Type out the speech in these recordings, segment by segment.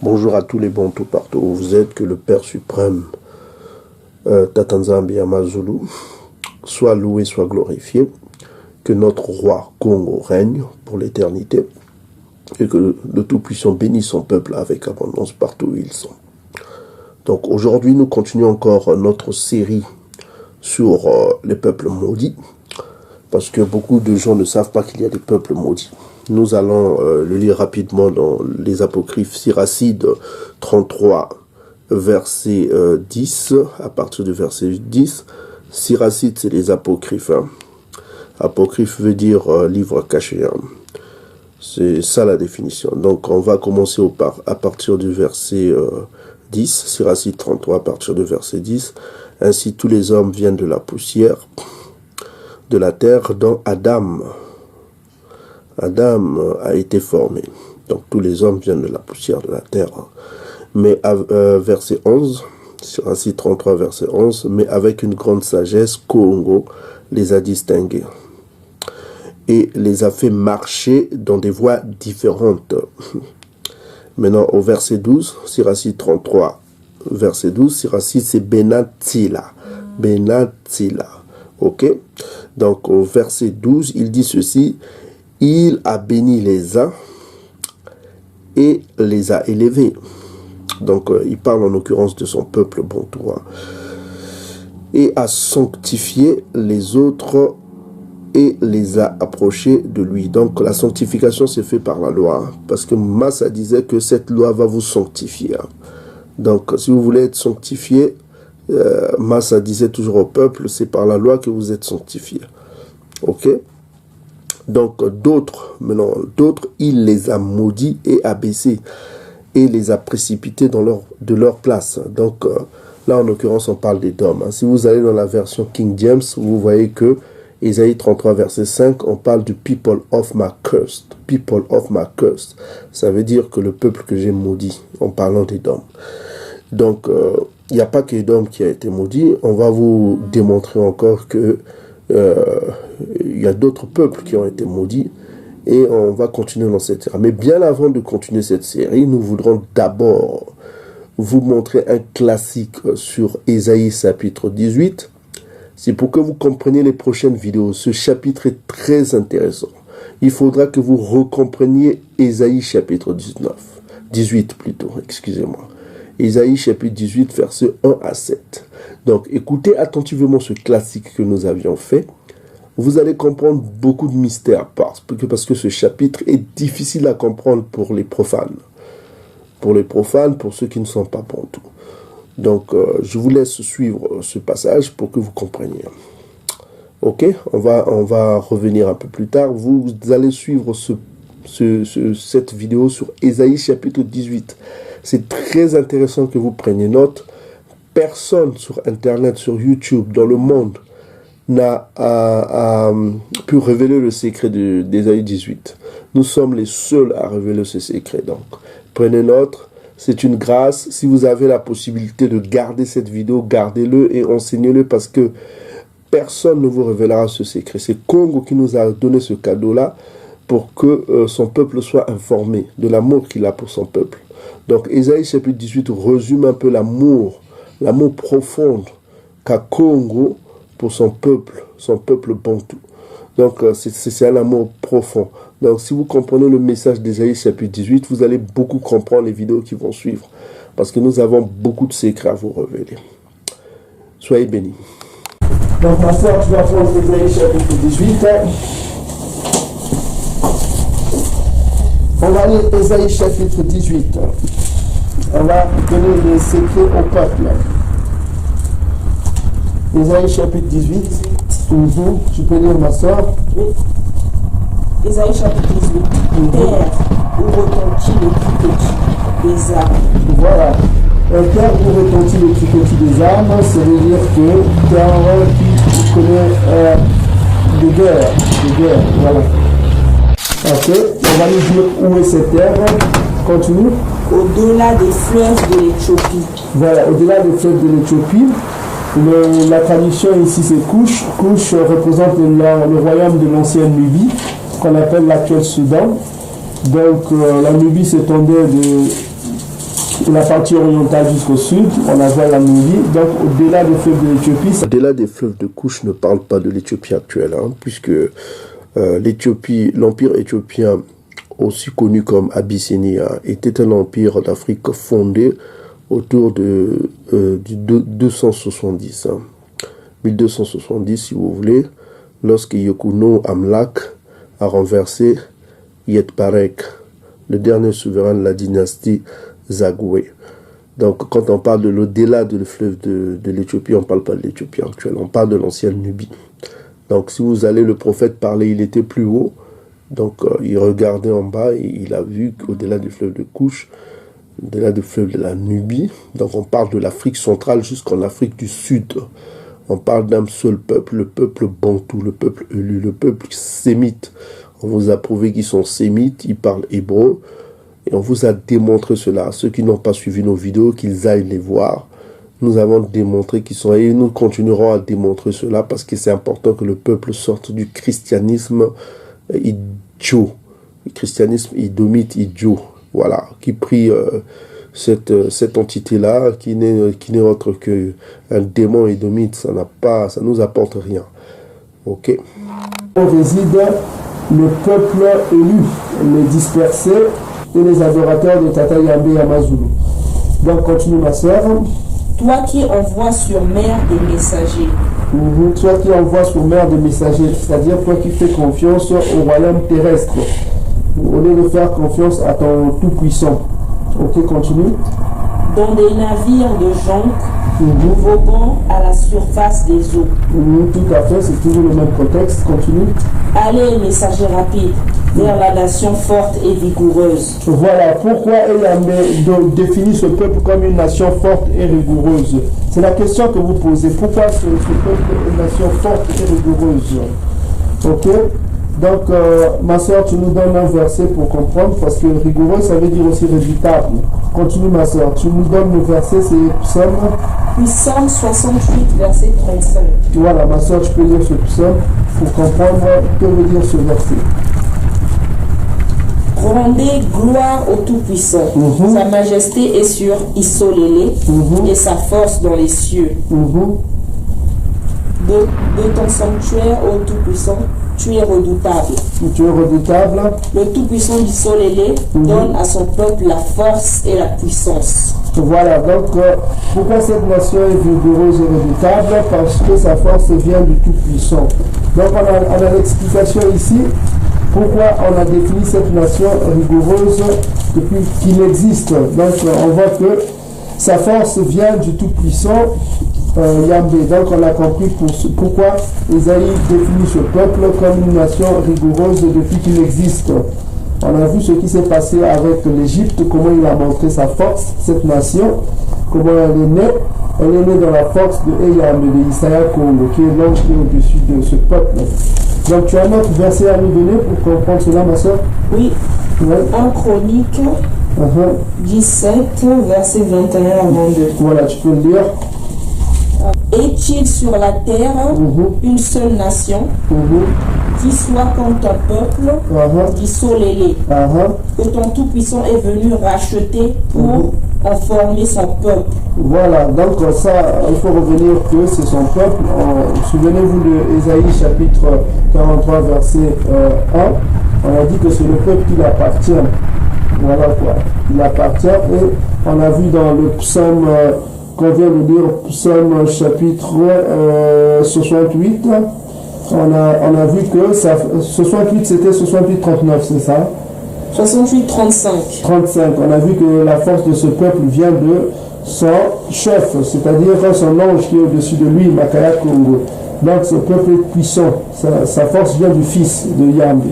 Bonjour à tous les Bantous partout où vous êtes, que le Père suprême Tatanzambi Amazulu soit loué, soit glorifié, que notre roi Congo règne pour l'éternité et que le Tout-Puissant bénisse son peuple avec abondance partout où ils sont. Donc aujourd'hui nous continuons encore notre série sur les peuples maudits, parce que beaucoup de gens ne savent pas qu'il y a des peuples maudits. Nous allons le lire rapidement dans les apocryphes. Siracide 33, verset 10, à partir du verset 10. Siracide, c'est les apocryphes. Hein. Apocryphe veut dire livre caché. Hein. C'est ça la définition. Donc on va commencer à partir du verset 10. Siracide 33, à partir du verset 10. Ainsi tous les hommes viennent de la poussière de la terre dont Adam a été formé. Donc tous les hommes viennent de la poussière de la terre. Mais verset 11, sur Siracide 33, verset 11, mais avec une grande sagesse, Congo les a distingués et les a fait marcher dans des voies différentes. Maintenant au verset 12, Siracide 33, verset 12, Siracide c'est Benatsila. Benatsila. Ok? Donc au verset 12, il dit ceci: il a béni les uns et les a élevés. Donc, il parle en l'occurrence de son peuple Bantou. Et a sanctifié les autres et les a approchés de lui. Donc, la sanctification se fait par la loi. Parce que Massa disait que cette loi va vous sanctifier. Donc, si vous voulez être sanctifié, Massa disait toujours au peuple, c'est par la loi que vous êtes sanctifié. Ok? Donc d'autres, il les a maudits et abaissés et les a précipités de leur place. Donc là, en l'occurrence, on parle des dômes. Si vous allez dans la version King James, vous voyez que Ésaïe 33, verset 5, on parle du people of my cursed. People of my cursed. Ça veut dire que le peuple que j'ai maudit, en parlant des dômes. Donc, il n'y a pas que Édom qui a été maudit. On va vous démontrer encore que il y a d'autres peuples qui ont été maudits et on va continuer dans cette série. Mais bien avant de continuer cette série, nous voudrons d'abord vous montrer un classique sur Ésaïe chapitre 18. C'est pour que vous compreniez les prochaines vidéos. Ce chapitre est très intéressant. Il faudra que vous recompreniez Ésaïe chapitre 18 plutôt, excusez-moi. Ésaïe chapitre 18, versets 1 à 7. Donc, écoutez attentivement ce classique que nous avions fait. Vous allez comprendre beaucoup de mystères parce que ce chapitre est difficile à comprendre pour les profanes. Pour les profanes, pour ceux qui ne sont pas bantous. Donc, je vous laisse suivre ce passage pour que vous compreniez. Ok, on va revenir un peu plus tard. Vous allez suivre cette vidéo sur Ésaïe chapitre 18. C'est très intéressant que vous preniez note. Personne sur Internet, sur YouTube, dans le monde, n'a pu révéler le secret d'Ésaïe 18. Nous sommes les seuls à révéler ce secret. Donc, prenez note. C'est une grâce. Si vous avez la possibilité de garder cette vidéo, gardez-le et enseignez-le parce que personne ne vous révélera ce secret. C'est Congo qui nous a donné ce cadeau-là pour que son peuple soit informé de l'amour qu'il a pour son peuple. Donc, Ésaïe chapitre 18 résume un peu l'amour profond qu'a Congo pour son peuple bantou. Donc, c'est un amour profond. Donc, si vous comprenez le message d'Ésaïe chapitre 18, vous allez beaucoup comprendre les vidéos qui vont suivre. Parce que nous avons beaucoup de secrets à vous révéler. Soyez bénis. Donc, ma soeur, tu vas prendre Ésaïe chapitre 18. On va lire Ésaïe chapitre 18. On va donner les secrets au peuple. Ésaïe chapitre 18. Toujours, tu peux lire ma soeur. Oui. Ésaïe chapitre 18. Terre où retentit le cliquetis des armes. Voilà. Terre où retentit le cliquetis des armes, ça veut dire que terre qui connaît des guerres. Voilà. Ok, on va nous dire où est cette terre. Continue. Au-delà des fleuves de l'Éthiopie. Voilà, au-delà des fleuves de l'Éthiopie. La tradition ici c'est Couche. Couche représente le royaume de l'ancienne Nubie, qu'on appelle l'actuel Soudan. Donc la Nubie s'étendait de la partie orientale jusqu'au sud, on a vu la Nubie, donc au-delà des fleuves de l'Éthiopie. Au-delà des fleuves de Couche ne parle pas de l'Éthiopie actuelle, puisque l'Éthiopie, l'empire éthiopien, aussi connu comme Abyssinie, était un empire d'Afrique fondé autour du 270, 1270 si vous voulez, lorsque Yekuno Amlak a renversé Yetparek, le dernier souverain de la dynastie Zagoué. Donc quand on parle de l'au-delà du fleuve de l'Éthiopie, on ne parle pas de l'Éthiopie actuelle, on parle de l'ancienne Nubie. Donc si vous allez le prophète parler, il était plus haut, donc il regardait en bas et il a vu qu'au-delà du fleuve de Couche, au-delà du fleuve de la Nubie, donc on parle de l'Afrique centrale jusqu'en Afrique du Sud. On parle d'un seul peuple, le peuple bantou, le peuple élu, le peuple sémite. On vous a prouvé qu'ils sont sémites, ils parlent hébreu, et on vous a démontré cela. Ceux qui n'ont pas suivi nos vidéos, qu'ils aillent les voir. Nous avons démontré qu'ils sont, et nous continuerons à démontrer cela, parce que c'est important que le peuple sorte du christianisme idiot, le christianisme idomite idiot, voilà, qui prie cette entité-là, qui n'est autre qu'un démon idomite. Ça nous apporte rien. Ok. On réside le peuple élu, les dispersés et les adorateurs de Tata Yambé Yamazulu. Donc continue ma soeur. Toi qui envoies sur mer des messagers. Toi qui envoies sur mer des messagers, c'est-à-dire toi qui fais confiance au royaume terrestre, au lieu de faire confiance à ton Tout-Puissant. Ok, continue. Dans des navires de jonques, voguant à la surface des eaux. Tout à fait, c'est toujours le même contexte. Continue. Allez, messagers rapides, vers la nation forte et vigoureuse. Voilà, pourquoi Eyambe définit ce peuple comme une nation forte et rigoureuse? C'est la question que vous posez. Pourquoi ce peuple est une nation forte et rigoureuse? Ok. Donc, ma soeur, tu nous donnes un verset pour comprendre, parce que rigoureux, ça veut dire aussi redoutable. Continue, ma soeur. Tu nous donnes le verset, c'est Psaume. Psaume 68, verset 35. Voilà, ma soeur, tu peux lire ce psaume pour comprendre que veut dire ce verset. Rendez gloire au Tout-Puissant. Sa majesté est sur Isolélé et sa force dans les cieux. De ton sanctuaire, ô Tout-Puissant, tu es redoutable. Tu es redoutable. Le Tout-Puissant d'Isolélé donne à son peuple la force et la puissance. Voilà, donc pourquoi cette nation est vigoureuse et redoutable? Parce que sa force vient du Tout-Puissant. Donc on a l'explication ici. Pourquoi on a défini cette nation rigoureuse depuis qu'il existe? Donc on voit que sa force vient du Tout-Puissant Yambé. Donc on a compris pourquoi Isaïe définit ce peuple comme une nation rigoureuse depuis qu'il existe. On a vu ce qui s'est passé avec l'Égypte, comment il a montré sa force, cette nation, comment elle est née. Elle est née dans la force de Eyambe, de Isaiah Congo, qui est l'ange qui est au-dessus de ce peuple. Donc tu as un autre verset à nous donner pour comprendre cela, ma soeur? Oui. En Chronique 17, verset 21 à 22. Voilà, tu peux le lire. Est-il sur la terre une seule nation qui soit comme ton peuple, d'Isolélé, que ton Tout-Puissant est venu racheter pour en former son peuple? Voilà, donc ça, il faut revenir que c'est son peuple. Souvenez-vous de Ésaïe chapitre 43, verset 1. On a dit que c'est le peuple qui appartient. Voilà quoi, il appartient. Et on a vu dans le psaume qu'on vient de lire, psaume chapitre 68, on a vu que ça, 68 c'était 68-39, c'est ça? 68-35. 35, on a vu que la force de ce peuple vient de son chef, c'est-à-dire son ange qui est au-dessus de lui, Makaya Congo. Donc ce peuple est puissant, sa force vient du fils de Yambé.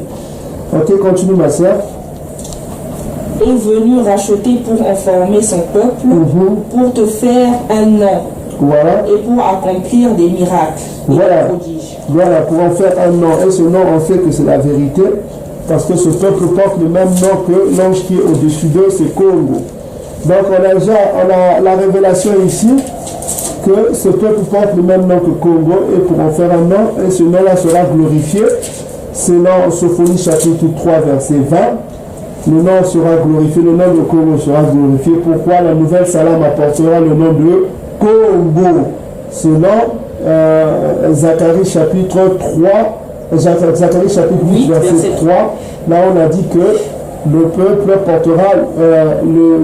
Ok, continue ma soeur. Est venu racheter pour informer son peuple, pour te faire un nom, et pour accomplir des miracles et des prodiges. Voilà, pour en faire un nom. Et ce nom, on sait que c'est la vérité, parce que ce peuple porte le même nom que l'ange qui est au-dessus d'eux, c'est Congo. Donc on a la révélation ici, que ce peuple porte le même nom que Congo et pour en faire un nom, et ce nom-là sera glorifié. Selon Sophonie chapitre 3 verset 20, le nom sera glorifié, le nom de Congo sera glorifié. Pourquoi la nouvelle Salam apportera le nom de Congo? Selon Zacharie chapitre 3, Zacharie chapitre 8 verset 3, là on a dit que le peuple portera,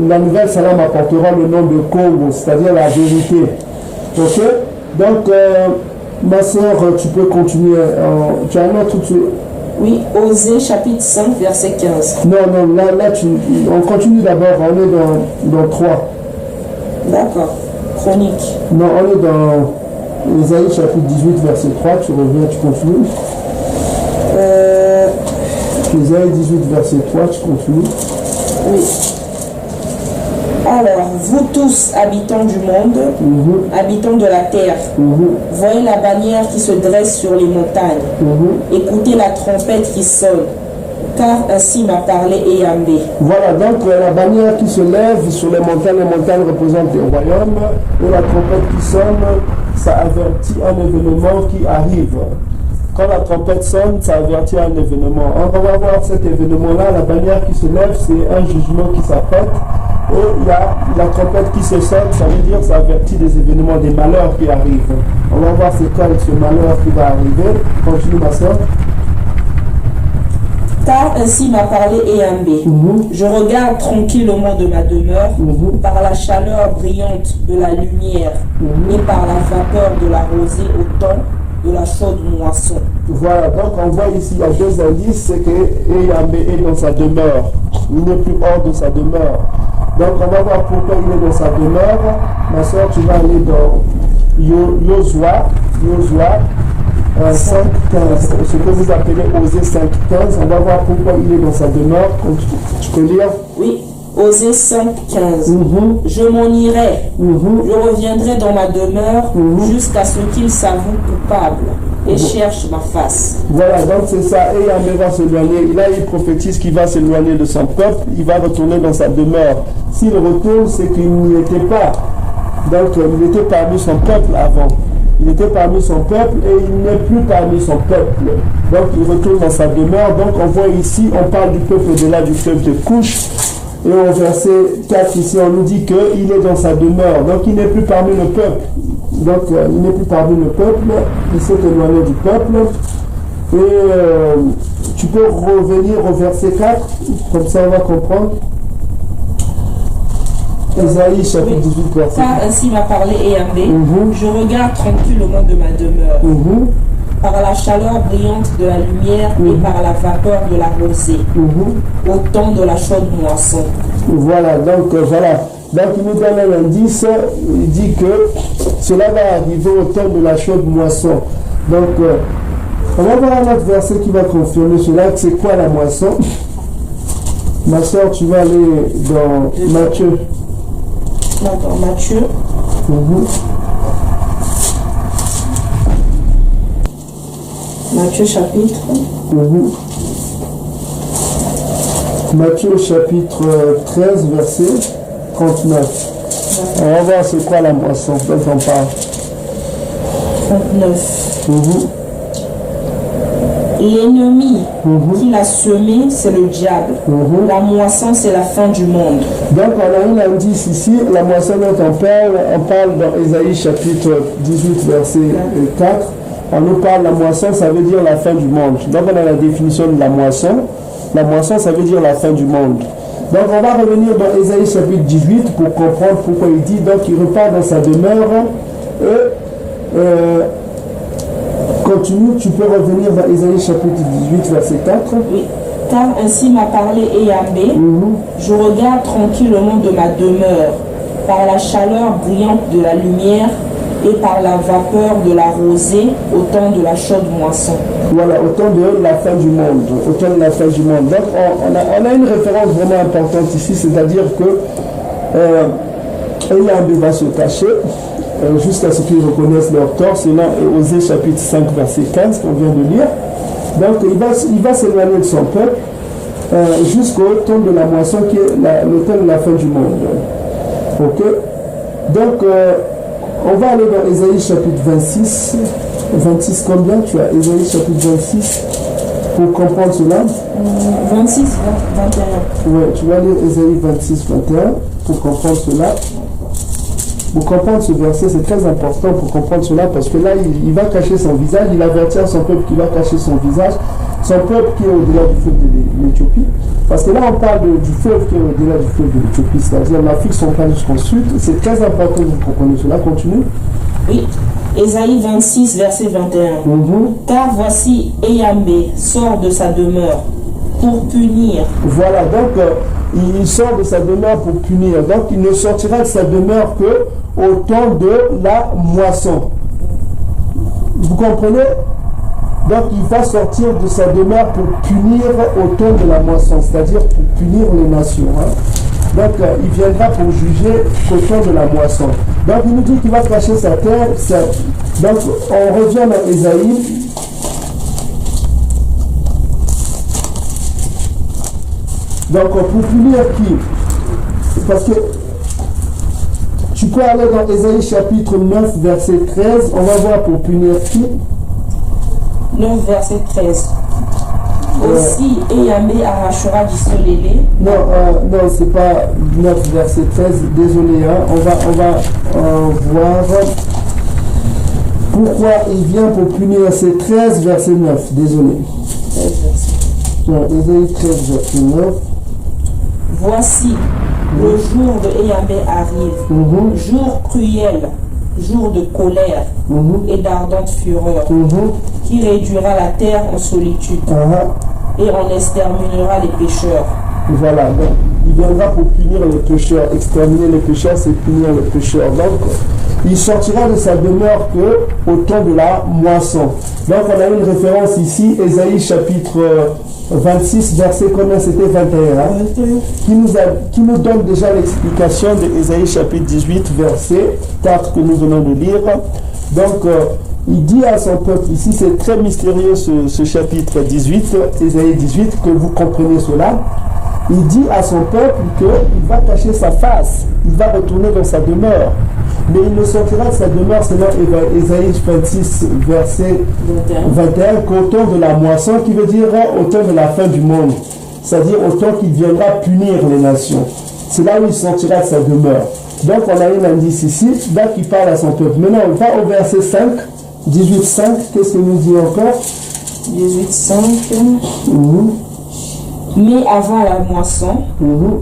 la nouvelle Salam apportera le nom de Congo, c'est-à-dire la vérité. Ok? Donc, ma soeur, tu peux continuer. Tu as un autre tout de suite. Oui, Osée chapitre 5, verset 15. Non, là on continue d'abord, on est dans 3. D'accord. Chronique. Non, on est dans Ésaïe chapitre 18, verset 3. Tu reviens, tu continues. Ésaïe 18, verset 3, tu continues. Oui. Alors, vous tous, habitants du monde, habitants de la terre, voyez la bannière qui se dresse sur les montagnes. Écoutez la trompette qui sonne, car ainsi m'a parlé Eyambé. Voilà, donc la bannière qui se lève sur les montagnes représentent les royaumes, et la trompette qui sonne, ça avertit un événement qui arrive. Quand la trompette sonne, ça avertit un événement. On va voir cet événement-là, la bannière qui se lève, c'est un jugement qui s'apprête. Et il y a la trompette qui se sonne, ça veut dire ça avertit des événements, des malheurs qui arrivent. On va voir c'est quoi ce malheur qui va arriver. Continue ma soeur. Car ainsi m'a parlé Eyambé. Je regarde tranquillement de ma demeure, par la chaleur brillante de la lumière et par la vapeur de la rosée au temps de la chaude moisson. Voilà, donc on voit ici, il y a deux indices, c'est que Eyambé est dans sa demeure. Il n'est plus hors de sa demeure. Donc on va voir pourquoi il est dans sa demeure. Ma soeur, tu vas aller dans Yosua 5.15. Ce que vous appelez Osée 5.15. On va voir pourquoi il est dans sa demeure. Tu peux lire? Oui. Osée 5.15. Je m'en irai. Je reviendrai dans ma demeure jusqu'à ce qu'il s'avoue coupable et cherche ma face. Voilà, donc c'est ça. Et Eyambé va s'éloigner. Là, il prophétise qu'il va s'éloigner de son peuple. Il va retourner dans sa demeure. S'il retourne, c'est qu'il n'y était pas. Donc, il était parmi son peuple avant. Il était parmi son peuple et il n'est plus parmi son peuple. Donc, il retourne dans sa demeure. Donc, on voit ici, on parle du peuple de là, du peuple de Couche. Et au verset 4 ici, on nous dit qu'il est dans sa demeure. Donc, il n'est plus parmi le peuple. Donc, il n'est plus parmi le peuple. Il s'est éloigné du peuple. Et tu peux revenir au verset 4. Comme ça, on va comprendre. Ésaïe chapitre 18, verset 4. Car ainsi m'a parlé Eyambé. Je regarde tranquillement de ma demeure. Par la chaleur brillante de la lumière et par la vapeur de la rosée, au temps de la chaude moisson. Voilà, donc voilà. Donc il nous donne un indice, il dit que cela va arriver au temps de la chaude moisson. Donc on va voir un autre verset qui va confirmer cela. C'est quoi la moisson? Ma soeur, tu vas aller dans Matthieu. D'accord, Matthieu. Matthieu chapitre. Matthieu chapitre 13, verset 39. On va voir c'est quoi la moisson dont on parle. 39. L'ennemi qui l'a semé, c'est le diable. La moisson, c'est la fin du monde. Donc on a un indice ici, la moisson dont on parle dans Ésaïe chapitre 18, verset 4. On nous parle de la moisson, ça veut dire la fin du monde. Donc on a la définition de la moisson. La moisson, ça veut dire la fin du monde. Donc on va revenir dans Ésaïe chapitre 18 pour comprendre pourquoi il dit. Donc il repart dans sa demeure et continue. Tu peux revenir dans Ésaïe chapitre 18, verset 4. Oui. Car ainsi m'a parlé Eyambé. Je regarde tranquillement de ma demeure, par la chaleur brillante de la lumière et par la vapeur de la rosée au temps de la chaude moisson. Voilà, au temps de la fin du monde. Au temps de la fin du monde. Donc on a une référence vraiment importante ici, c'est-à-dire que Eyambé va se cacher jusqu'à ce qu'ils reconnaissent leur tort. C'est là Osée chapitre 5 verset 15 qu'on vient de lire. Donc il va s'éloigner de son peuple jusqu'au temps de la moisson qui est le temps de la fin du monde. Ok. Donc On va aller dans Ésaïe chapitre 26. 26 combien tu as? Ésaïe chapitre 26 pour comprendre cela. 26, 21. Oui, tu vas lire Ésaïe 26, 21 pour comprendre cela. Pour comprendre ce verset, c'est très important pour comprendre cela parce que là, il va cacher son visage, il avertit à son peuple qu'il va cacher son visage, son peuple qui est au-delà du fleuve de l'Éthiopie. Parce que là, on parle du fleuve qui est au-delà du fleuve de l'Éthiopie, c'est-à-dire l'Afrique centrale jusqu'au sud. C'est très important que vous compreniez cela. Continue. Oui. Ésaïe 26, verset 21. Car voici Eyambé sort de sa demeure pour punir. Voilà, donc il sort de sa demeure pour punir. Donc il ne sortira de sa demeure que au temps de la moisson. Vous comprenez? Donc il va sortir de sa demeure pour punir au temps de la moisson, c'est-à-dire pour punir les nations. Donc il viendra pour juger au temps de la moisson. Donc il nous dit qu'il va cacher sa terre. Donc on revient dans Ésaïe. Donc pour punir qui? Parce que tu peux aller dans Ésaïe chapitre 9 verset 13. On va voir pour punir qui? 9 verset 13. Aussi Eyambé arrachera du solélé. Non, c'est pas 9 verset 13. Désolé, hein. On va voir pourquoi il vient pour punir. C'est 13 verset 9. Désolé. 13 verset. Non, Ésaïe 13 verset 9. Voici, le jour de Eyambé arrive, jour cruel, jour de colère et d'ardente fureur, qui réduira la terre en solitude et on exterminera les pécheurs. Voilà, donc il viendra pour punir les pécheurs. Exterminer les pécheurs, c'est punir les pécheurs. Donc il sortira de sa demeure que au temps de la moisson. Donc on a une référence ici, Ésaïe chapitre 26, verset combien? C'était 21, qui nous donne déjà l'explication de Ésaïe chapitre 18, verset 4 que nous venons de lire. Donc il dit à son peuple ici, c'est très mystérieux ce chapitre 18, Ésaïe 18, que vous compreniez cela. Il dit à son peuple qu'il va cacher sa face, il va retourner dans sa demeure. Mais il ne sortira de sa demeure selon Ésaïe 26, verset 21, qu'au temps de la moisson, qui veut dire au temps de la fin du monde. C'est-à-dire au temps qu'il viendra punir les nations. C'est là où il sortira de sa demeure. Donc on a un indice ici, là qui parle à son peuple. Maintenant on va au verset 5, 18, 5, qu'est-ce qu'il nous dit encore? 18, 5. Mais avant la moisson.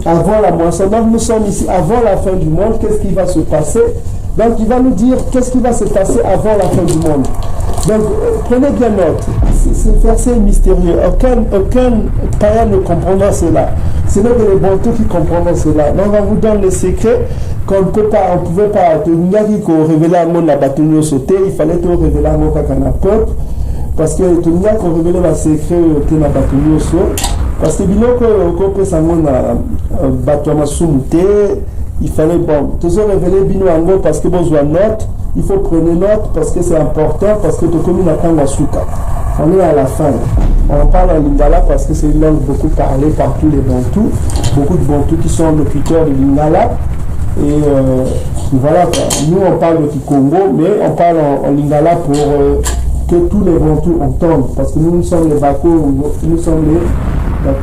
Avant la moisson. Donc nous sommes ici avant la fin du monde. Qu'est-ce qui va se passer? Donc il va nous dire qu'est-ce qui va se passer avant la fin du monde. Donc prenez bien note. Ce verset est mystérieux. Aucun païen ne comprendra cela. Ce n'est que les Bantous qui comprendront cela. Donc on vous donne le secret qu'on ne peut pas, on ne pouvait pas. Il y a qui révéler à mon bâtonnier sauté. Il fallait tout révéler à mon kakana peuple. Parce que tout le monde qu'on révélait le secret que la bâtonnier sauté. Parce que quand on s'en il fallait toujours révéler bino ango parce que besoin note, il faut prendre note parce que c'est important, parce que tout comme il attend la souka. On est à la fin. On parle en lingala parce que c'est une langue beaucoup parlée par tous les Bantous, beaucoup de Bantous qui sont locuteurs de lingala. Et voilà, nous on parle de Kikongo, mais on parle en lingala pour que tous les Bantous entendent, parce que nous sommes les Bako, nous sommes les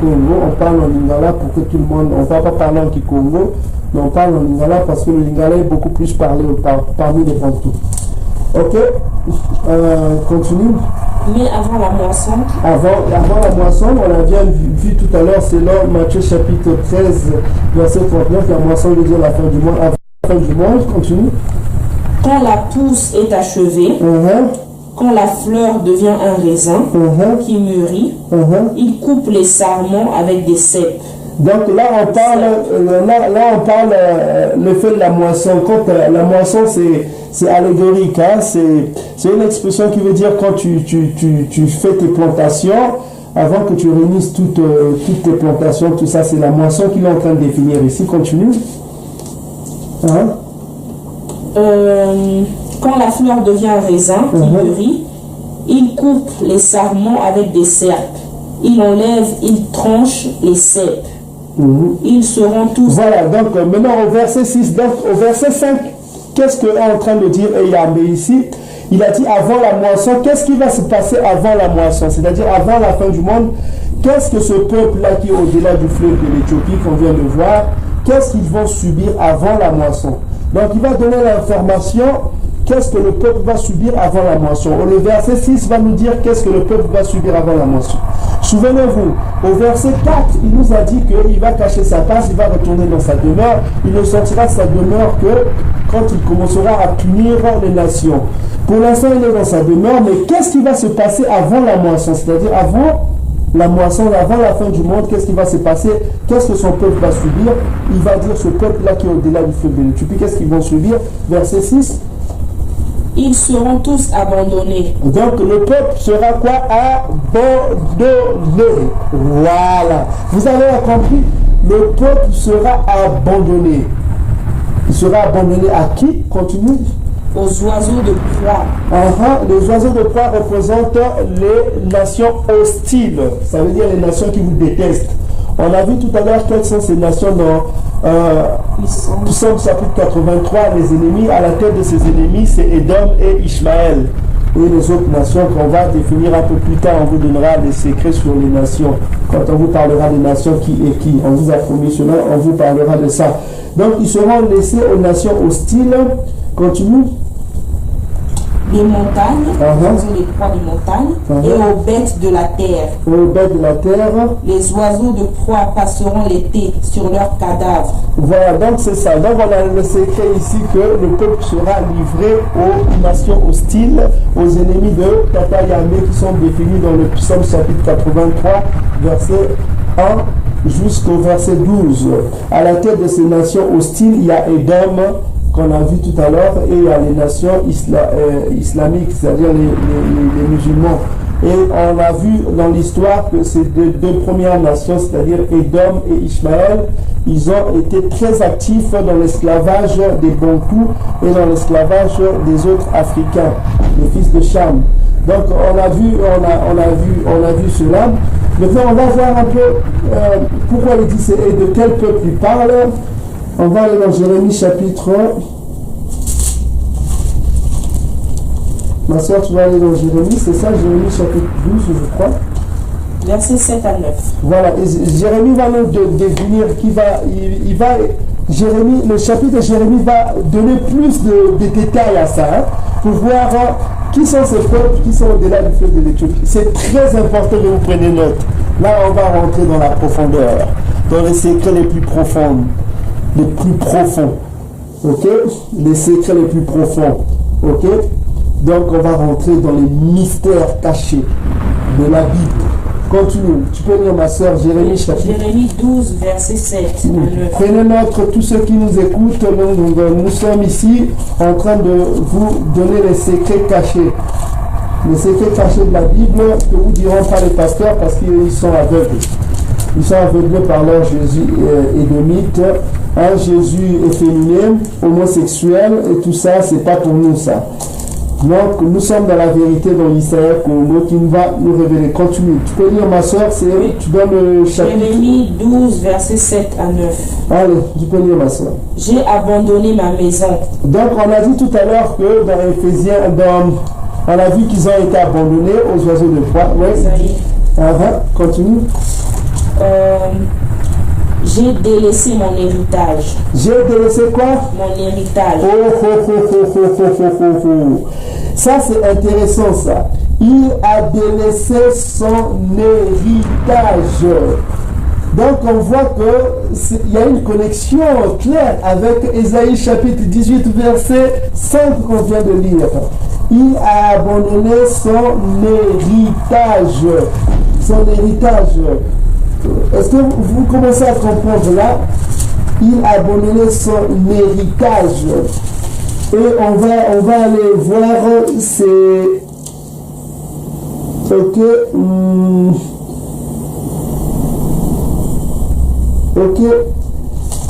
Congo, on parle en lingala pour que tout le monde, on ne va pas parler en Kikongo, mais on parle en lingala parce que le lingala est beaucoup plus parlé parmi les Bantous. Ok, continue. Mais avant la moisson. Avant la moisson, on a bien vu tout à l'heure, c'est là Matthieu chapitre 13, verset 39, la moisson veut dire la fin du monde. Avant la fin du monde, continue. Quand la pousse est achevée, quand la fleur devient un raisin qui mûrit, il coupe les sarments avec des cèpes. Donc là on parle le fait de la moisson. Quand la moisson c'est allégorique, hein? C'est une expression qui veut dire quand tu fais tes plantations, avant que tu réunisses toutes tes plantations, tout ça, c'est la moisson qu'il est en train de définir ici. Continue. Quand la fleur devient un raisin qui mûrit, il coupe les sarments avec des serpes. Il enlève, il tranche les cèpes. Ils seront tous... Voilà, donc maintenant au verset 6, donc au verset 5, qu'est-ce qu'est en train de dire Yahvé ici? Il a dit avant la moisson. Qu'est-ce qui va se passer avant la moisson? C'est-à-dire avant la fin du monde. Qu'est-ce que ce peuple-là qui est au-delà du fleuve de l'Éthiopie qu'on vient de voir, qu'est-ce qu'ils vont subir avant la moisson? Donc il va donner l'information, qu'est-ce que le peuple va subir avant la moisson. Le verset 6 va nous dire qu'est-ce que le peuple va subir avant la moisson. Souvenez-vous, au verset 4, il nous a dit qu'il va cacher sa face, il va retourner dans sa demeure, il ne sortira de sa demeure que quand il commencera à punir les nations. Pour l'instant, il est dans sa demeure, mais qu'est-ce qui va se passer avant la moisson? C'est-à-dire avant la moisson, avant la fin du monde, qu'est-ce qui va se passer? Qu'est-ce que son peuple va subir? Il va dire ce peuple-là qui est au-delà du fleuve de l'Éthiopie, qu'est-ce qu'ils vont subir? Verset 6. Ils seront tous abandonnés. Donc le peuple sera quoi? Abandonné. Voilà. Vous avez compris? Le peuple sera abandonné. Il sera abandonné à qui? Continue. Aux oiseaux de proie. Les oiseaux de proie représentent les nations hostiles. Ça veut dire les nations qui vous détestent. On a vu tout à l'heure quelles sont ces nations dans Psaume chapitre 83. Les ennemis, à la tête de ces ennemis, c'est Édom et Ishmaël. Et les autres nations qu'on va définir un peu plus tard, on vous donnera des secrets sur les nations. Quand on vous parlera des nations qui et qui, on vous a promis cela, on vous parlera de ça. Donc ils seront laissés aux nations hostiles. Continue. Les montagnes, les oiseaux des proies des montagnes, et aux bêtes de la terre. Aux bêtes de la terre. Les oiseaux de proie passeront l'été sur leurs cadavres. Voilà, donc c'est ça. Donc on a le secret ici que le peuple sera livré aux nations hostiles, aux ennemis de Tata Yahvé qui sont définis dans le Psaume chapitre 83, verset 1 jusqu'au verset 12. À la tête de ces nations hostiles, il y a Édom, qu'on a vu tout à l'heure, et il y a les nations islamiques, c'est-à-dire les musulmans. Et on a vu dans l'histoire que ces deux premières nations, c'est-à-dire Édom et Ishmaël, ils ont été très actifs dans l'esclavage des Bantous et dans l'esclavage des autres Africains, les fils de Cham. Donc on a vu cela. Maintenant on va voir un peu pourquoi il dit et de quel peuple il parle. On va aller dans Jérémie chapitre. Ma soeur, tu vas aller dans Jérémie, c'est ça, Jérémie chapitre 12, je crois. Versets 7 à 9. Voilà, et Jérémie va nous définir Jérémie, le chapitre de Jérémie va donner plus de détails à ça, hein, pour voir qui sont ces peuples qui sont au-delà du fleuve de l'Éthiopie. C'est très important que vous preniez note. Là, on va rentrer dans la profondeur, dans les secrets les plus profonds. Les plus profonds, ok, les secrets les plus profonds, ok. Donc on va rentrer dans les mystères cachés de la Bible. Continue, tu peux lire ma soeur Jérémie chapitre. Jérémie 12 verset 7 à 9. Prenez note, tous ceux qui nous écoutent, nous sommes ici en train de vous donner les secrets cachés. Les secrets cachés de la Bible que vous diront pas les pasteurs parce qu'ils sont aveugles. Ils sont aveuglés par leur Jésus édomite, un Jésus efféminé, homosexuel, et tout ça, c'est pas pour nous ça. Donc, nous sommes dans la vérité dans l'Israël Congo qui va nous révéler. Continue. Tu peux lire, ma soeur, tu donnes le chapitre. Jérémie 12, verset 7 à 9. Allez, tu peux lire, ma soeur. J'ai abandonné ma maison. Donc, on a dit tout à l'heure que dans Éphésiens, on a vu qu'ils ont été abandonnés aux oiseaux de proie. Oui. Continue. J'ai délaissé mon héritage. J'ai délaissé quoi? Mon héritage. Ça, c'est intéressant, ça. Il a délaissé son héritage. Donc, on voit qu'il y a une connexion claire avec Ésaïe chapitre 18, verset 5 qu'on vient de lire. Il a abandonné son héritage. Son héritage. Est-ce que vous commencez à comprendre là? Il a abandonné son héritage. Et on va aller voir ces... Ok. Ok.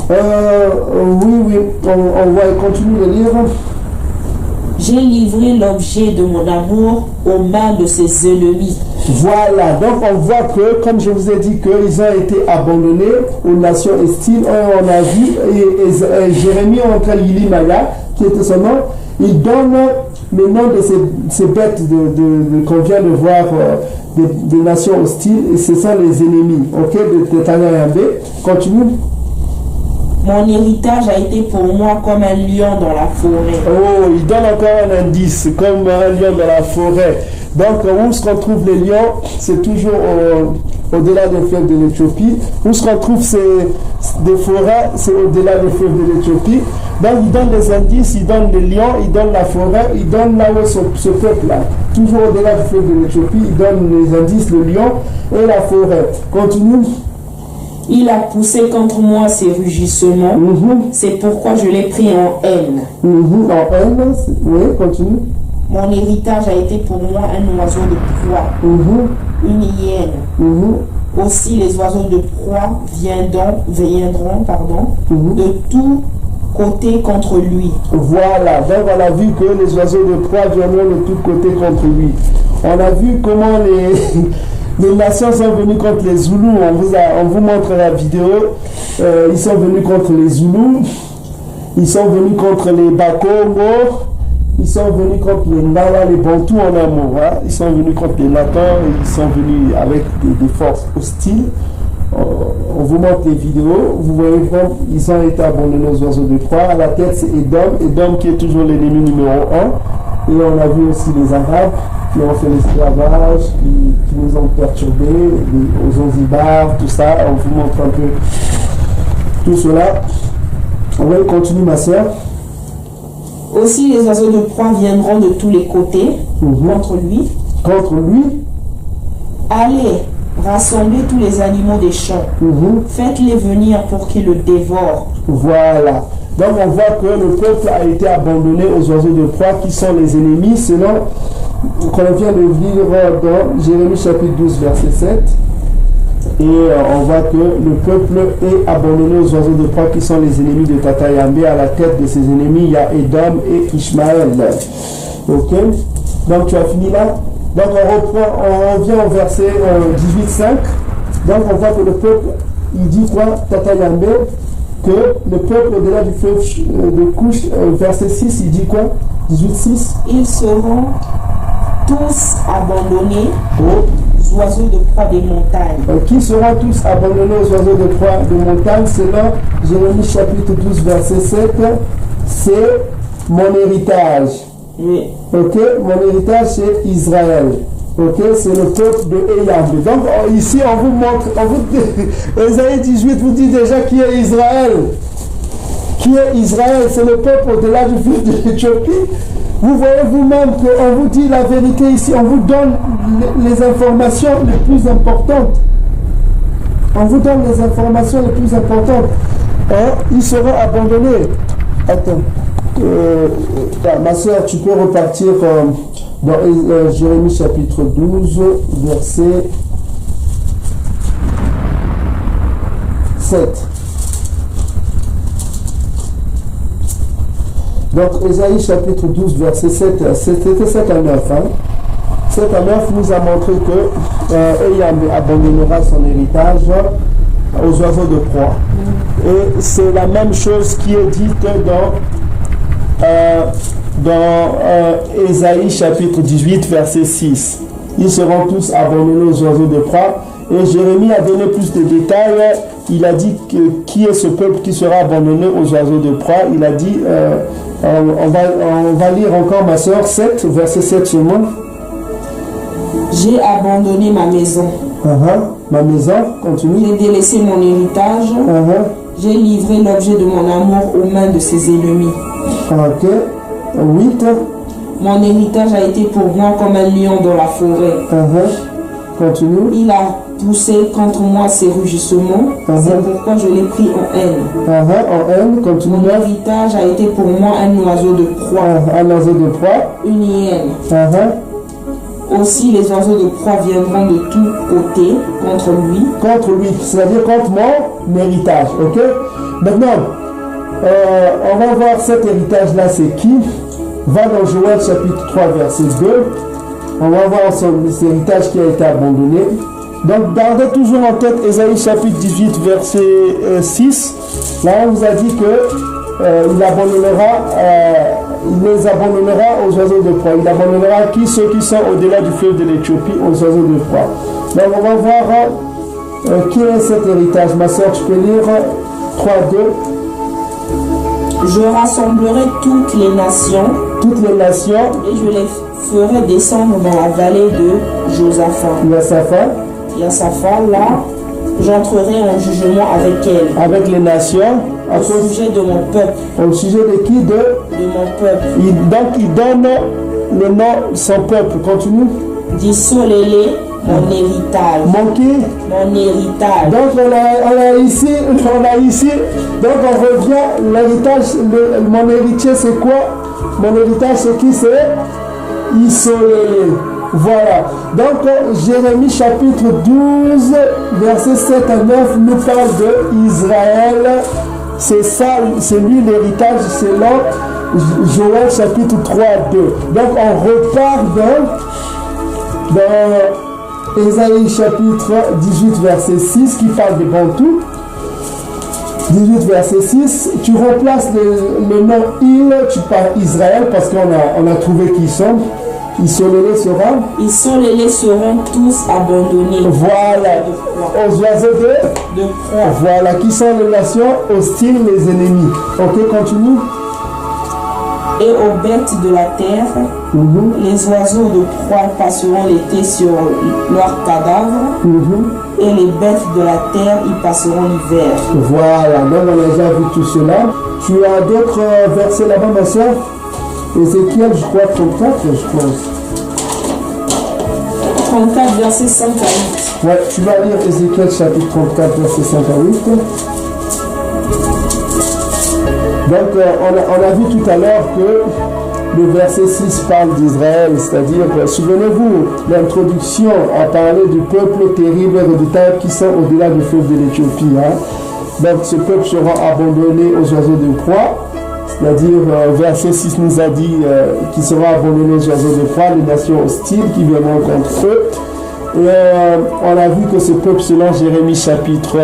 Oui. On va continuer de lire. J'ai livré l'objet de mon amour aux mains de ses ennemis. Voilà, donc on voit que, comme je vous ai dit, qu'ils ont été abandonnés aux nations hostiles. On a vu, et Jérémie, entre Lili-Maya, qui était son nom, il donne le nom de ces bêtes qu'on vient de voir, des nations hostiles, et ce sont les ennemis, ok, de Tatayambe. Continue. Mon héritage a été pour moi comme un lion dans la forêt. Oh, il donne encore un indice, comme un lion dans la forêt. Donc, où se retrouvent les lions, c'est toujours au-delà des fleuves de l'Éthiopie. Où se retrouvent des forêts, c'est au-delà des fleuves de l'Éthiopie. Donc, il donne des indices, il donne les lions, il donne la forêt, il donne là où est ce peuple-là. Toujours au-delà du fleuve de l'Éthiopie, il donne les indices, le lion et la forêt. Continue. Il a poussé contre moi ses rugissements. C'est pourquoi je l'ai pris en haine. En haine, oui, continue. Mon héritage a été pour moi un oiseau de proie, une hyène. Aussi les oiseaux de proie viendront de tous côtés contre lui. Voilà, donc on a vu que les oiseaux de proie viendront de tous côtés contre lui. On a vu comment les nations sont venues contre les Zoulous. On vous montre la vidéo. Ils sont venus contre les Zoulous. Ils sont venus contre les Bakongo. Ils sont venus contre les Nawa, les Bantous en amour. Hein. Ils sont venus contre les Latins. Ils sont venus avec des forces hostiles. On vous montre les vidéos. Vous voyez vraiment, ils ont été abandonnés aux oiseaux de proie. À la tête, c'est Edom. Edom qui est toujours l'ennemi numéro 1. Et on a vu aussi les Arabes qui ont fait l'esclavage, qui nous ont perturbés, aux Zanzibar, tout ça. On vous montre un peu tout cela. On va continuer, ma soeur. Aussi les oiseaux de proie viendront de tous les côtés contre lui. Contre lui. Allez, rassemblez tous les animaux des champs. Faites-les venir pour qu'ils le dévorent. Voilà. Donc on voit que le peuple a été abandonné aux oiseaux de proie qui sont les ennemis, selon qu'on vient de lire dans Jérémie chapitre 12 verset 7. Et on voit que le peuple est abandonné aux oiseaux de proie qui sont les ennemis de Tatayambe. À la tête de ces ennemis, il y a Edom et Ishmaël. Ok. Donc tu as fini là. Donc on revient au verset 18.5. Donc on voit que le peuple, il dit quoi? Tatayambe, que le peuple au-delà du fleuve de Couche, verset 6, il dit quoi? 18.6. Ils seront tous abandonnés aux oiseaux de proie des montagnes. Qui seront tous abandonnés aux oiseaux de proie des montagnes? Selon Jérémie chapitre 12 verset 7, c'est mon héritage. Oui. Ok, mon héritage c'est Israël. Ok, c'est le peuple de Eyambe. Donc ici on vous montre, Ésaïe 18 vous dit déjà qui est Israël. Qui est Israël? C'est le peuple au-delà du fleuve de l'Éthiopie. Vous voyez vous-même qu'on vous dit la vérité ici, on vous donne les informations les plus importantes. On vous donne les informations les plus importantes. Ils seront abandonnés. Attends. Ma soeur, tu peux repartir dans Jérémie chapitre 12, verset 7. Donc, Ésaïe chapitre 12, verset 7, c'était 7 à 9. 7 à 9 nous a montré que Eyambe abandonnera son héritage aux oiseaux de proie. Et c'est la même chose qui est dite dans Ésaïe chapitre 18, verset 6. Ils seront tous abandonnés aux oiseaux de proie. Et Jérémie a donné plus de détails. Il a dit qui est ce peuple qui sera abandonné aux oiseaux de proie. Il a dit, on va lire encore ma soeur, 7, verset 7 seulement. J'ai abandonné ma maison. Ma maison, continue. J'ai délaissé mon héritage. J'ai livré l'objet de mon amour aux mains de ses ennemis. Ok. 8. Mon héritage a été pour moi comme un lion dans la forêt. Continue. Il a poussé contre moi ses rugissements. C'est pourquoi je l'ai pris en haine. En haine, continue. Mon héritage a été pour moi un oiseau de proie. Un oiseau de proie. Une hyène. Aussi les oiseaux de proie viendront de tous côtés contre lui. Contre lui, c'est-à-dire contre mon héritage. Ok. Maintenant, on va voir cet héritage-là, c'est qui? Va dans Joël chapitre 3, verset 2. On va voir cet héritage qui a été abandonné. Donc gardez toujours en tête Ésaïe chapitre 18 verset 6. Là on vous a dit que il les abandonnera aux oiseaux de proie. Il abandonnera ceux qui sont au-delà du fleuve de l'Éthiopie aux oiseaux de proie. Donc on va voir qui est cet héritage. Ma soeur, tu peux lire 3-2. Je rassemblerai toutes les nations. Toutes les nations. Et je les ferai descendre dans la vallée de Josaphat. Josaphat, là, j'entrerai en jugement avec elles. Avec les nations. Au sujet de mon peuple. Au sujet de qui? De mon peuple. Donc il donne le nom son peuple. Continue. Dissolez-les, mon héritage. Mon héritage. Donc on a ici. Donc on revient. L'héritage, mon héritier c'est quoi? Mon héritage c'est qui? C'est isolez-les. Voilà. Donc Jérémie chapitre 12 versets 7 à 9 nous parle de Israël. C'est ça, c'est lui l'héritage selon Joël chapitre 3 à 2. Donc on repart dans Ésaïe chapitre 18 verset 6 qui parle de Bantou. 18 verset 6, tu remplaces le nom il, tu parles Israël parce qu'on a trouvé qui ils sont. Isolés seront tous abandonnés. Voilà. Aux oiseaux de proie. Voilà. Qui sont les nations hostiles, les ennemis. Ok, continue. Et aux bêtes de la terre, les oiseaux de proie passeront l'été sur leurs cadavres. Et les bêtes de la terre y passeront l'hiver. Voilà. Donc on a déjà vu tout cela. Tu as d'autres versets là-bas, ma soeur? Ézéchiel, je crois, 34, je pense. 34, verset 5 à 8. Ouais, tu vas lire Ézéchiel, chapitre 34, verset 5 à 8. Donc, on a vu tout à l'heure que le verset 6 parle d'Israël, c'est-à-dire, souvenez-vous, l'introduction a parlé du peuple terrible et redoutable qui sont au-delà du fleuve de l'Éthiopie. Hein. Donc, ce peuple sera abandonné aux oiseaux de proie. C'est-à-dire, verset 6 nous a dit qu'il sera abandonné aux oiseaux de proie, les nations hostiles qui viendront contre eux. Et on a vu que ce peuple, selon Jérémie chapitre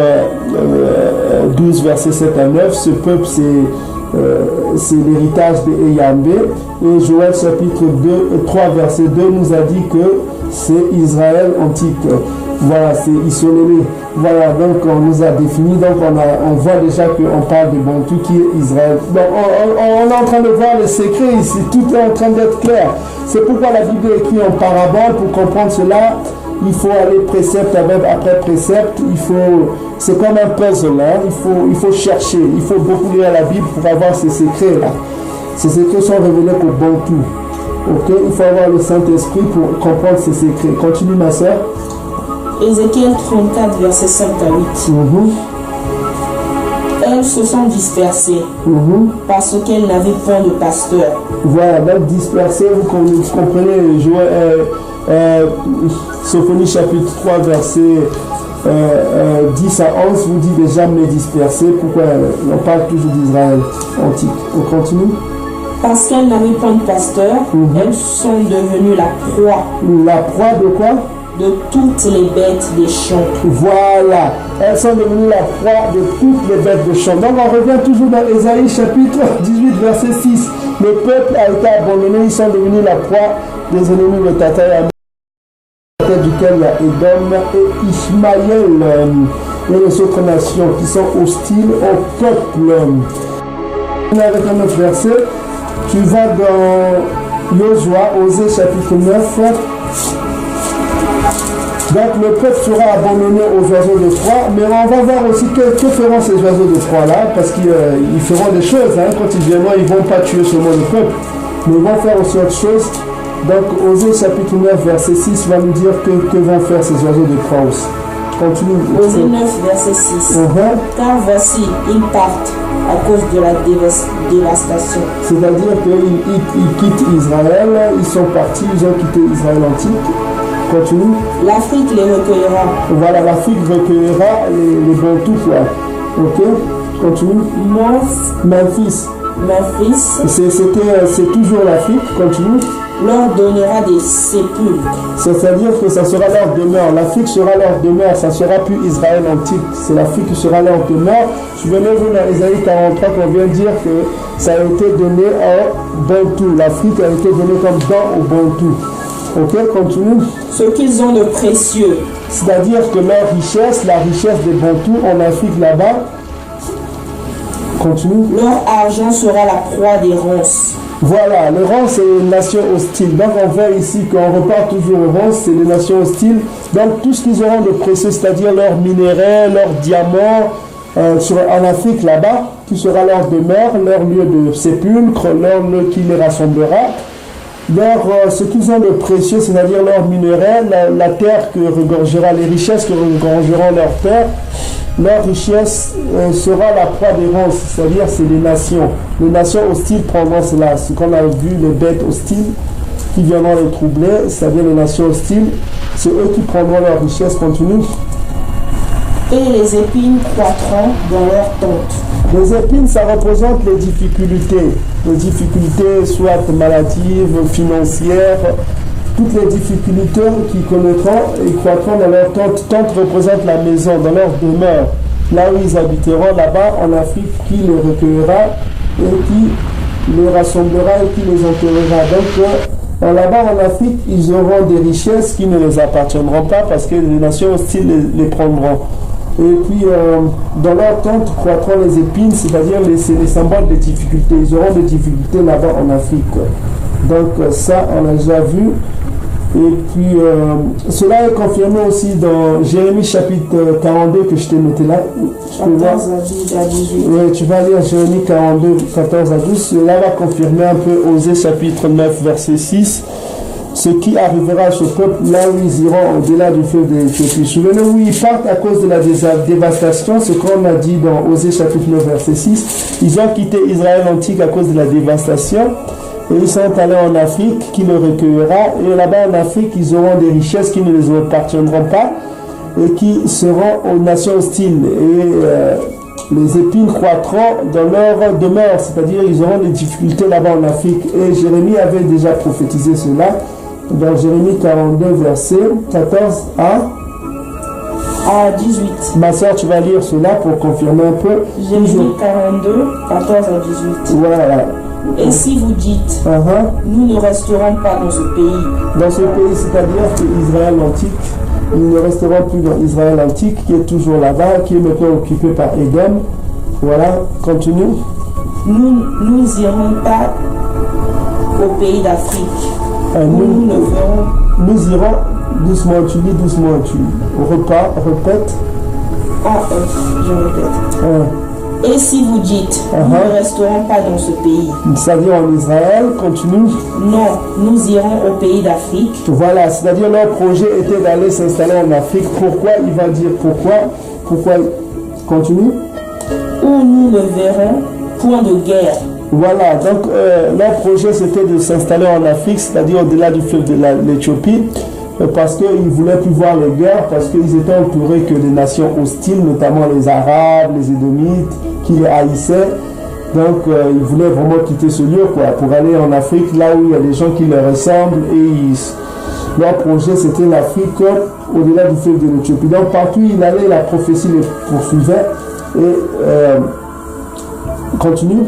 12, verset 7 à 9, ce peuple c'est l'héritage de Eyambé. Et Joël chapitre 3, verset 2 nous a dit que c'est Israël antique. Voilà, c'est isolé. Voilà, donc on nous a défini, donc on voit déjà qu'on parle de Bantou qui est Israël. Donc on est en train de voir le secret ici, tout est en train d'être clair. C'est pourquoi la Bible est écrite en parabole. Pour comprendre cela, il faut aller précepte après précepte. C'est comme un puzzle, hein? Il faut chercher, il faut beaucoup lire la Bible pour avoir ces secrets-là. Ces secrets sont révélés qu'au Bantou. Ok, il faut avoir le Saint-Esprit pour comprendre ces secrets. Continue, ma soeur. Ézéchiel 34, verset 5 à 8. Elles se sont dispersées parce qu'elles n'avaient point de pasteur. Voilà, donc dispersées, vous comprenez, Sophonie chapitre 3, verset 10 à 11, vous dit déjà mais dispersées. Pourquoi on parle toujours d'Israël antique? On continue. Parce qu'elles n'avaient point de pasteur, elles sont devenues la proie. La proie de quoi? De toutes les bêtes des champs. Voilà, elles sont devenues la proie de toutes les bêtes des champs. Donc on revient toujours dans Ésaïe chapitre 18 verset 6. Le peuple a été abandonné, ils sont devenus la proie des ennemis de Tata et à tête duquel il y a Édom et Ishmaël et les autres nations qui sont hostiles au peuple. Avec un autre verset, tu vas dans Josua, Osée chapitre 9. Donc le peuple sera abandonné aux oiseaux de proie, mais on va voir aussi que feront ces oiseaux de proie-là, parce qu'ils feront des choses, hein. Quand ils viendront, ils ne vont pas tuer seulement le peuple, mais ils vont faire aussi autre chose. Donc Osée chapitre 9 verset 6 va nous dire que vont faire ces oiseaux de proie aussi. Continue. Osée 9 verset 6. Car voici, ils partent à cause de la dévastation. C'est-à-dire qu'ils quittent Israël, ils sont partis, ils ont quitté Israël antique. Continue. L'Afrique les recueillera. Voilà, l'Afrique recueillera les Bantous, quoi. Ok. Continue. Memphis. C'est toujours l'Afrique. Continue. leur donnera des sépulcres. C'est-à-dire que ça sera leur demeure. L'Afrique sera leur demeure. Ça ne sera plus Israël antique. C'est l'Afrique qui sera leur demeure. Souvenez-vous dans Isaïe 43 qu'on vient de dire que ça a été donné au Bantou. L'Afrique a été donnée comme don au Bantou. Ok, continue. Ce qu'ils ont de précieux. C'est-à-dire que leur richesse, la richesse des Bantous en Afrique là-bas, continue. Leur argent sera la proie des ronces. Voilà, les ronces, c'est les nations hostiles. Donc on voit ici qu'on repart toujours aux ronces, c'est les nations hostiles. Donc tout ce qu'ils auront de précieux, c'est-à-dire leurs minéraux, leurs diamants, en Afrique là-bas, qui sera leur demeure, leur lieu de sépulcre, leur lieu qui les rassemblera. Ce qu'ils ont de précieux, c'est-à-dire leurs minéraux, la terre que regorgera, les richesses que regorgeront leur terre, leur richesse sera la proie des ronces, c'est-à-dire c'est les nations. Les nations hostiles prendront cela. Ce qu'on a vu, les bêtes hostiles qui viendront les troubler, c'est-à-dire les nations hostiles, c'est eux qui prendront leur richesse. Continue. Et les épines croîtront dans leurs tentes. Les épines, ça représente les difficultés. Les difficultés, soit maladives, financières, toutes les difficultés qu'ils connaîtront et croîtront dans leur tente. Tente représente la maison, dans leur demeure, là où ils habiteront, là-bas en Afrique, qui les recueillera et qui les rassemblera et qui les enterrera. Donc là-bas en Afrique, ils auront des richesses qui ne les appartiendront pas parce que les nations hostiles les prendront. Et puis, dans leur tente croîtront les épines, c'est-à-dire c'est les symboles des difficultés. Ils auront des difficultés là-bas en Afrique. Donc ça, on l'a déjà vu. Et puis, cela est confirmé aussi dans Jérémie chapitre 42 que je t'ai noté là. 14 à 18. Oui, tu vas lire Jérémie 42, 14 à 12. Cela va confirmer un peu Osée chapitre 9, verset 6. Ce qui arrivera à ce peuple là où ils iront au-delà du fleuve de l'Éthiopie. Souvenez-vous, ils partent à cause de la dévastation, ce qu'on a dit dans Osée chapitre 9, verset 6. Ils ont quitté Israël antique à cause de la dévastation. Et ils sont allés en Afrique, qui le recueillera. Et là-bas en Afrique, ils auront des richesses qui ne les appartiendront pas et qui seront aux nations hostiles. Et les épines croîtront dans leur demeure, c'est-à-dire ils auront des difficultés là-bas en Afrique. Et Jérémie avait déjà prophétisé cela dans Jérémie 42, verset 14 à 18. Ma soeur, tu vas lire cela pour confirmer un peu. Jérémie 42, 14 à 18. Voilà. Et si vous dites, nous ne resterons pas dans ce pays. Dans ce pays, c'est-à-dire que Israël antique, ils ne resteront plus dans Israël antique, qui est toujours là-bas, qui est maintenant occupé par Édom. Voilà, continue. Nous irons pas au pays d'Afrique. Nous irons, doucement, tu dis doucement, tu répète. Je répète. Et si vous dites, nous ne resterons pas dans ce pays. C'est-à-dire en Israël, continue. Non, nous irons au pays d'Afrique. Voilà, c'est-à-dire leur projet était d'aller s'installer en Afrique. Pourquoi? Il va dire pourquoi? Continue. Où nous ne verrons point de guerre. Voilà, donc leur projet c'était de s'installer en Afrique, c'est-à-dire au-delà du fleuve de l'Éthiopie, parce qu'ils ne voulaient plus voir les guerres, parce qu'ils étaient entourés que des nations hostiles, notamment les Arabes, les Édomites, qui les haïssaient. Donc ils voulaient vraiment quitter ce lieu pour aller en Afrique, là où il y a des gens qui leur ressemblent. Et leur projet c'était l'Afrique au-delà du fleuve de l'Éthiopie. Donc partout où il allait, la prophétie les poursuivait. Et continue.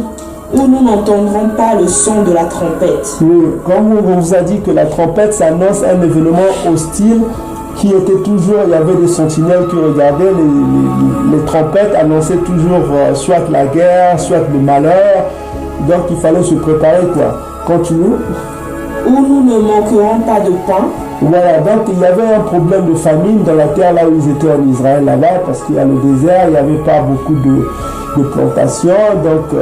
Où nous n'entendrons pas le son de la trompette. Oui, comme on vous a dit que la trompette, ça annonce un événement hostile qui était toujours, il y avait des sentinelles qui regardaient, les trompettes annonçaient toujours soit la guerre, soit le malheur, donc il fallait se préparer Continue. Où nous ne manquerons pas de pain. Voilà, donc il y avait un problème de famine dans la terre là où ils étaient en Israël là-bas, parce qu'il y a le désert, il n'y avait pas beaucoup de plantations, donc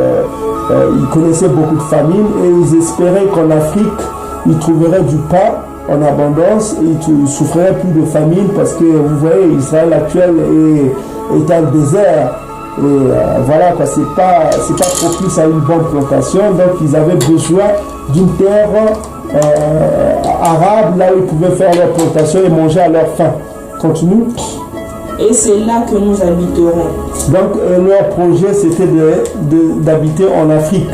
ils connaissaient beaucoup de famine et ils espéraient qu'en Afrique, ils trouveraient du pain en abondance et ils ne souffriraient plus de famine parce que vous voyez, Israël actuel est un désert. Et voilà, c'est pas propice à une bonne plantation, donc ils avaient besoin d'une terre arabe là où ils pouvaient faire leur plantation et manger à leur faim. Continue. Et c'est là que nous habiterons. Donc leur projet c'était d'habiter en Afrique,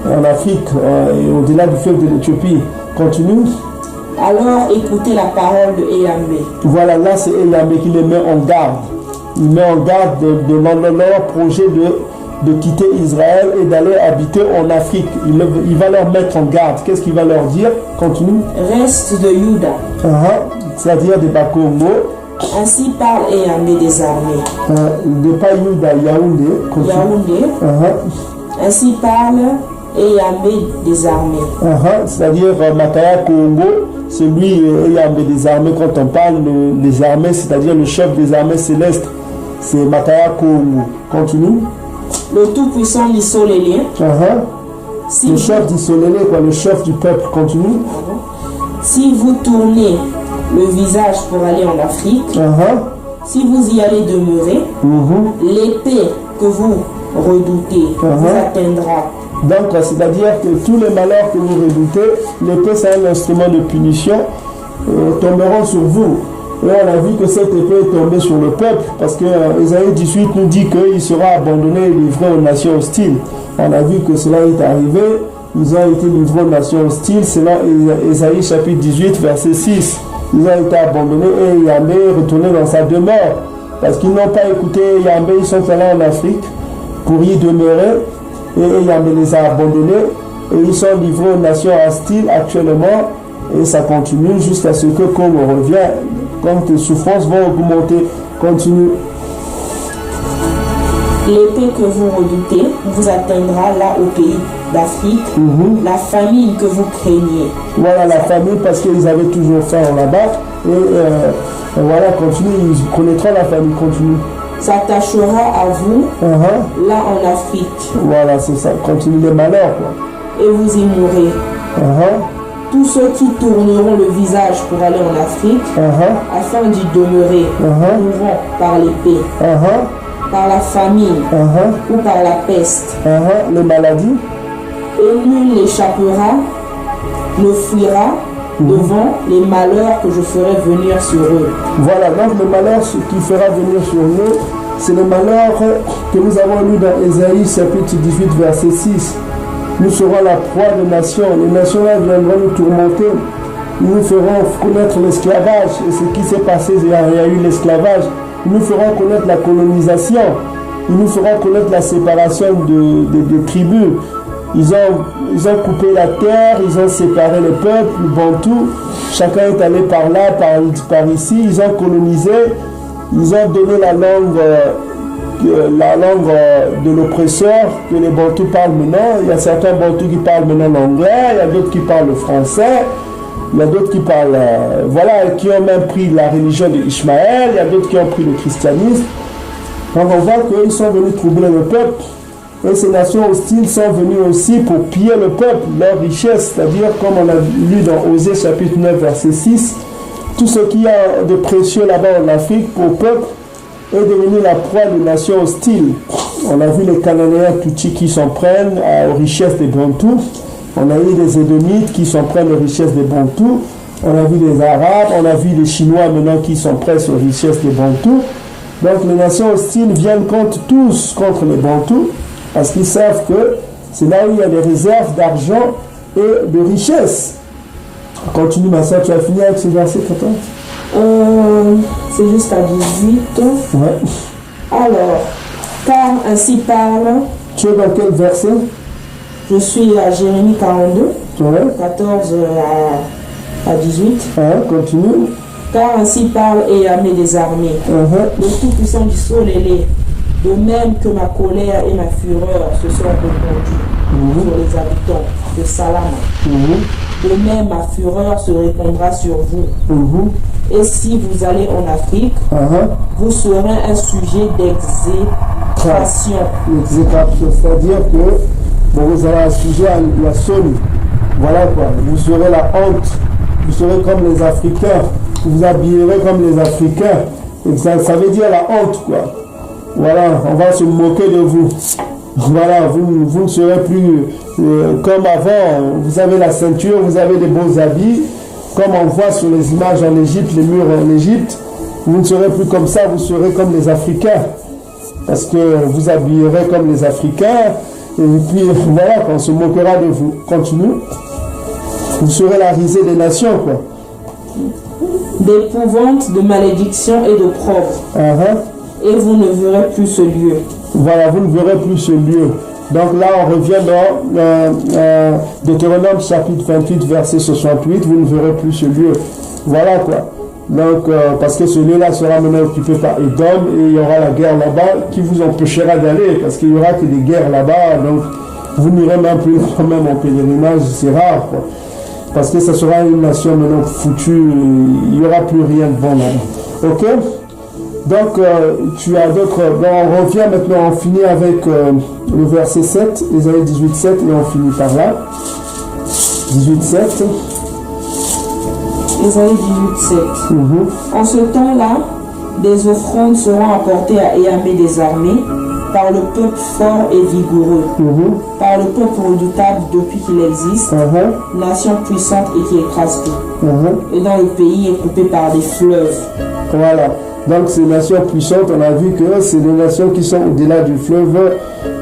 au-delà du fleuve de l'Éthiopie. Continue. Alors écoutez la parole de Eyambé. Voilà, là c'est Eyambé qui les met en garde. Il met en garde de leur projet de quitter Israël et d'aller habiter en Afrique. Il va leur mettre en garde. Qu'est-ce qu'il va leur dire? Continue. Reste de Juda. C'est-à-dire des Bakongo. Ainsi parle Eyambé des armées. De pas Juda, Yaoundé. Yaoundé. Ainsi parle Eyambé des armées. C'est-à-dire Makaya Congo, c'est lui Eyambé des armées. Quand on parle des armées, c'est-à-dire le chef des armées célestes, c'est Makaya Congo. Continue. Le Tout-Puissant d'Issolélé. Le chef d'Issolélé, quoi, le chef du peuple. Continue. Si vous tournez le visage pour aller en Afrique, si vous y allez demeurer, l'épée que vous redoutez vous atteindra. Donc, c'est-à-dire que tous les malheurs que vous redoutez, l'épée, c'est un instrument de punition, tomberont sur vous. Et on a vu que cette épée est tombée sur le peuple, parce que Ésaïe 18 nous dit qu'il sera abandonné et livré aux nations hostiles. On a vu que cela est arrivé, ils ont été livrés aux nations hostiles, selon Ésaïe chapitre 18, verset 6. Ils ont été abandonnés et Yambé est retourné dans sa demeure, parce qu'ils n'ont pas écouté Yambé, ils sont allés en Afrique pour y demeurer, et Yambé les a abandonnés, et ils sont livrés aux nations hostiles actuellement, et ça continue jusqu'à ce que Congo revient, quand les souffrances vont augmenter. Continue. L'épée que vous redoutez vous atteindra là au pays d'Afrique, la famine que vous craignez. Voilà la famine, parce qu'ils avaient toujours faim là-bas, et voilà, continue, ils connaîtront la famine, continue. S'attachera à vous là en Afrique. Voilà, c'est ça, continue les malheurs, quoi. Et vous y mourrez. Tous ceux qui tourneront le visage pour aller en Afrique, afin d'y demeurer, mourront par l'épée, par la famine ou par la peste. Les maladies. Et nul n'échappera, ne fuira devant les malheurs que je ferai venir sur eux. Voilà, donc le malheur qui fera venir sur nous, c'est le malheur que nous avons lu dans Ésaïe chapitre 18, verset 6. Nous serons la proie des nations. Les nations-là viendront nous tourmenter. Ils nous feront connaître l'esclavage. Et ce qui s'est passé, il y a eu l'esclavage. Ils nous feront connaître la colonisation. Ils nous feront connaître la séparation de tribus. Ils ont coupé la terre, ils ont séparé les peuples, le Bantou. Chacun est allé par là, par ici. Ils ont colonisé. Ils ont donné la langue de l'oppresseur que les Bantous parlent maintenant. Il y a certains Bantous qui parlent maintenant l'anglais, il y a d'autres qui parlent le français, il y a d'autres qui parlent, qui ont même pris la religion d'Ishmaël, il y a d'autres qui ont pris le christianisme. Donc on voit qu'ils sont venus troubler le peuple, et ces nations hostiles sont venues aussi pour piller le peuple, leur richesse, c'est-à-dire comme on a lu dans Osée chapitre 9 verset 6, tout ce qu'il y a de précieux là-bas en Afrique pour le peuple est devenu la proie des nations hostiles. On a vu les Cananéens Tutsis qui s'en prennent aux richesses des Bantous. On a eu les Édomites qui s'en prennent aux richesses des Bantous. On a vu les Arabes, on a vu les Chinois maintenant qui s'en prennent aux richesses des Bantous. Donc les nations hostiles viennent tous contre les Bantous parce qu'ils savent que c'est là où il y a des réserves d'argent et de richesses. Continue ma soeur, tu as fini avec ce verset 14 ? C'est juste à 18. Ouais. Alors, car ainsi parle. Tu es dans quel verset? Je suis à Jérémie 42, 14 à 18. Continue. Car ainsi parle Eyambé des armées. Le Tout-Puissant du Soleil, de même que ma colère et ma fureur se sont répandues sur les habitants de Salama. De même, ma fureur se répandra sur vous. Et si vous allez en Afrique, vous serez un sujet d'exécration. C'est-à-dire que vous aurez un sujet à la sonne. Voilà quoi. Vous serez la honte. Vous serez comme les Africains. Vous vous habillerez comme les Africains. Et ça veut dire la honte quoi. Voilà, on va se moquer de vous. Voilà, vous ne serez plus comme avant. Vous avez la ceinture, vous avez des beaux habits. Comme on voit sur les images en Égypte, les murs en Égypte. Vous ne serez plus comme ça, vous serez comme les Africains. Parce que vous habillerez comme les Africains. Et puis voilà, on se moquera de vous. Continue. Vous serez la risée des nations, quoi. D'épouvante, de malédiction et d'opprobre. Et vous ne verrez plus ce lieu. Voilà, vous ne verrez plus ce lieu. Donc là, on revient dans Deutéronome chapitre 28, verset 68. Vous ne verrez plus ce lieu. Voilà quoi. Donc, parce que ce lieu-là sera maintenant occupé par Édom et il y aura la guerre là-bas qui vous empêchera d'aller parce qu'il n'y aura que des guerres là-bas. Donc, vous n'irez même plus même en pèlerinage, c'est rare quoi. Parce que ça sera une nation maintenant foutue, il n'y aura plus rien devant là. Ok? Donc, tu as d'autres. Bon, on revient maintenant, on finit avec le verset 7, Ésaïe 18, 7, et on finit par là. 18, 7. Ésaïe 18, 7. En ce temps-là, des offrandes seront apportées à Yahvé des armées par le peuple fort et vigoureux, par le peuple redoutable depuis qu'il existe, nation puissante et qui écrase tout, et dont le pays est coupé par des fleuves. Voilà. Donc ces nations puissantes, on a vu que c'est des nations qui sont au-delà du fleuve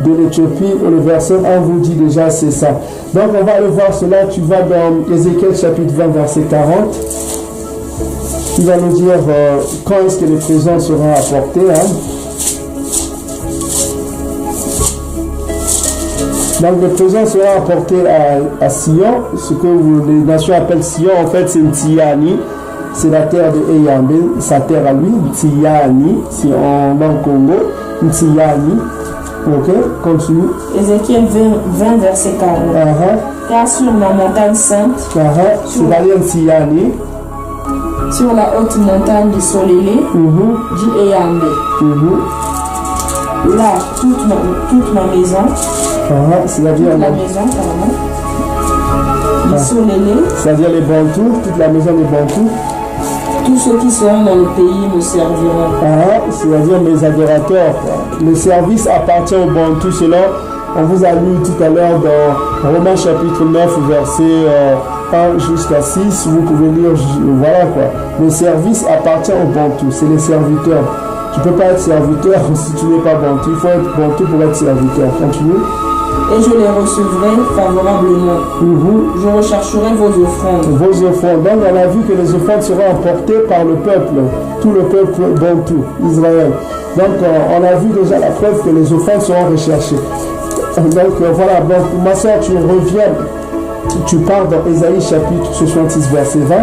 de l'Éthiopie. Le verset 1 vous dit déjà c'est ça. Donc on va aller voir cela. Tu vas dans Ézéchiel chapitre 20 verset 40. Il va nous dire quand est-ce que les présents seront apportés. Donc le présent sera apporté à Sion. Ce que les nations appellent Sion, en fait c'est Ntiani. C'est la terre de Eyambe, sa terre à lui, Ntiani, si on va au Congo, Ntiani. Ok, continue. Ézéchiel 20, verset 40. Car sur la montagne sainte, c'est-à-dire Ntiani, sur la haute montagne du Solélé, dit Eyambe. Là, toute ma maison, c'est-à-dire la maison, du Solélé, c'est-à-dire les Bantous, toute la maison des Bantous. Tous ceux qui seront dans le pays me serviront. C'est-à-dire mes adorateurs. Le service appartient aux Bantous selon, on vous a lu tout à l'heure dans Romains chapitre 9, verset 1 jusqu'à 6. Vous pouvez lire, voilà quoi. Le service appartient aux Bantous, c'est les serviteurs. Tu ne peux pas être serviteur si tu n'es pas Bantou. Il faut être Bantou pour être serviteur. Continue. Et je les recevrai favorablement. Je rechercherai vos offrandes. Vos offrandes. Donc on a vu que les offrandes seront emportées par le peuple, tout le peuple Bantou, Israël. Donc on a vu déjà la preuve que les offrandes seront recherchées. Donc voilà, donc ma soeur, tu reviens, tu pars dans Ésaïe chapitre 66 verset 20.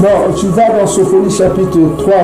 Non, tu vas dans Sophonie chapitre 3